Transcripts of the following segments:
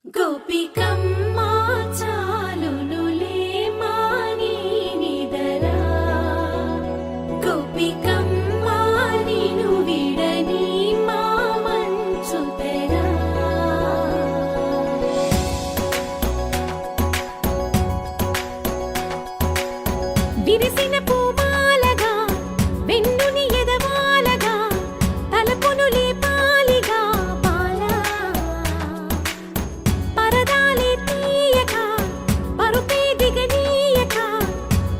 గోపికమ్మా చాలునులే మాని నిదరా గోపికమ్మా నిను విడని మా మంచు తెరా విరిసిన పూమాలగా వెన్నుని ఎదవాలగా తలపును లేపాలిగా బాలా పరదాలే తీయక పరుపే దిగనీయక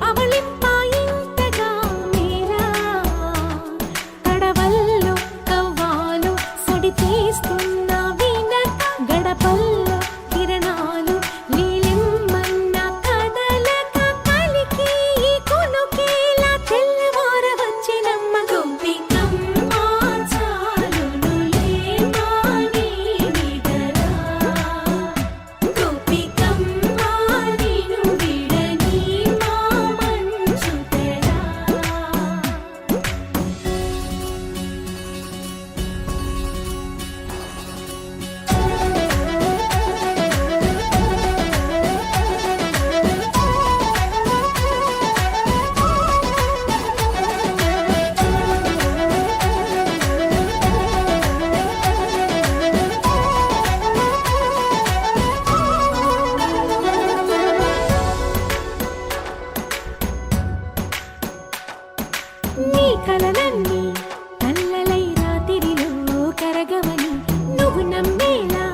అవళింపాయింతగా మేరా కడవల్లో కవ్వాలు సడి తీస్తున్న వినక గడపల్లో కిరణాలు నీలిమ్మన్న కదలక కలికి ఈ కొనుకేలా తెల్లవార వచ్చినమ్మ గోపికమ్మా చాలునులే మాని నిదరా గోపికమ్మా నిను విడని మా మంచు తెరా నీ కలలన్నీ కల్లలై రాత్రిలో కరగవని నువ్వు నమ్మేలా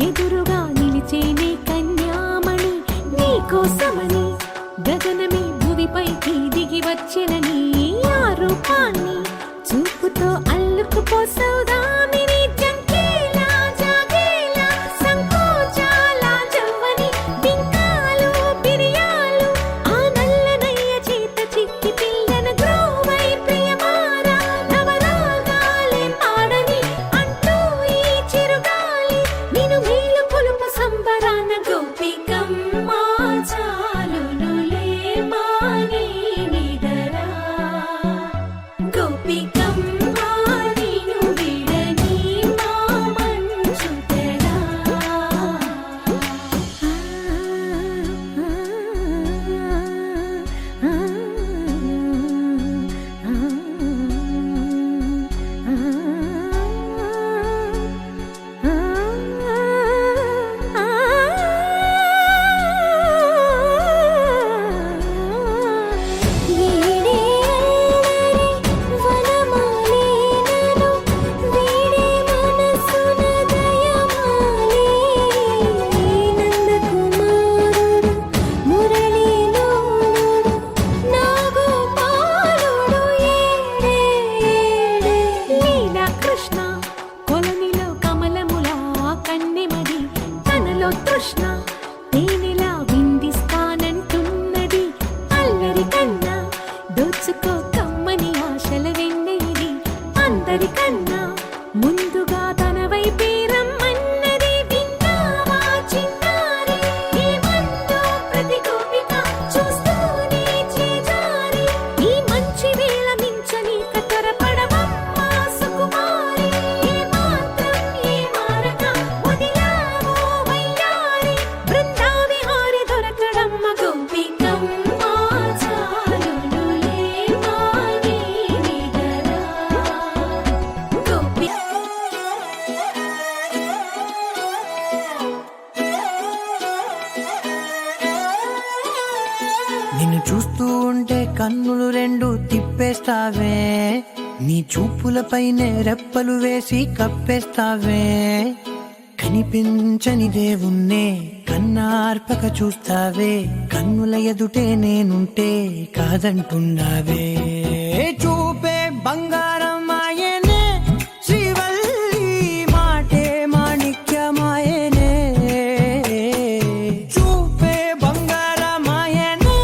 ఎదురుగా నిలిచేనే కన్యామణి నీ కోసమని గగనమే భువిపైకి దిగి వచ్చినని ఆ రూపాన్ని చూపుతో అల్లుకుపోసౌదామిని జంకేలా జాగేలా సంకోచాల జవ్వని బింకాలు బిరియాలు ఆ నల్లనయ్య చేత చిక్కి పిల్లన గ్రోవై ప్రియమారా నవరాగాలే పాడని అంటూ ఈ చిరుగాలి నిన్ను మేలు కొలుపు సంబరాన గోపికమ్మా చాలునులే మాని నిదరా గోపికమ్మా నిను విడని మా మంచు తెరా వీడే అల్లరి వనమాలినను వీడే మనసున దయమాలి నందకుమారుడు మురళీలోలుడు నాగోపాలుడు ఏడే లీలా కృష్ణ కొలనిలో కమలములా కన్నెమది తనలో తృష్ణ తేనెలా విందిస్తానంటున్నది అల్లరి కన్నా దోచుకో కమ్మని ఆశల వెన్నెయిది అందరికన్నా ముందుగా తన వైపే రమ్మన్నది విన్నావా చిన్నారి ఏమందో ప్రతి గోపిక చూస్తూనే చేజారి ఈ మంచి వేళ మించని కతరపడవమ్మా సుకుమారి ఏ మాత్రం ఏ మారక వదిలావో వయ్యారి బృందావిహారి దొరకడమ్మ గోపికమ్మా చాలునులే మాని నిదరా గోపి నిన్ను చూస్తూ ఉంటే కన్నులు రెండు తిప్పేస్తావే నీ చూపులపైనే రెప్పలు వేసి కప్పేస్తావే కనిపించని దేవుణ్ణే కన్నార్పక చూస్తావే కన్నుల ఎదుటే నేనుంటే కాదంటున్నావే చూపే బంగారం ఆయనే శ్రీవల్లి మాటే మాణిక్యమాయనే చూపే బంగారమాయనే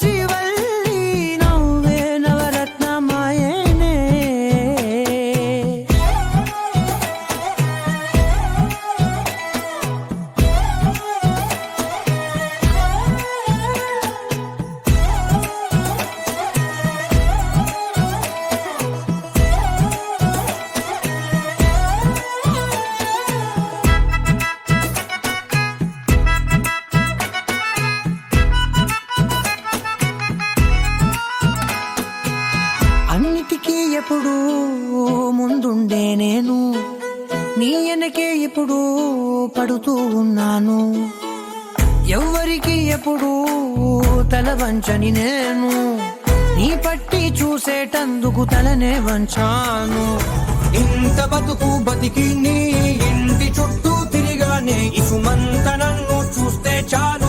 శ్రీవల్లి నవ్వే నవరత్నమాయనే పడుతూ ఉన్నాను. ఎవ్వరికి ఎప్పుడు తల వంచని నేను నీ పట్టి చూసేటందుకు తలనే వంచాను. ఇంత బతుకు బతికి నీ ఇంటి చుట్టూ తిరిగానే ఇసుమంత నన్ను చూస్తే చాలు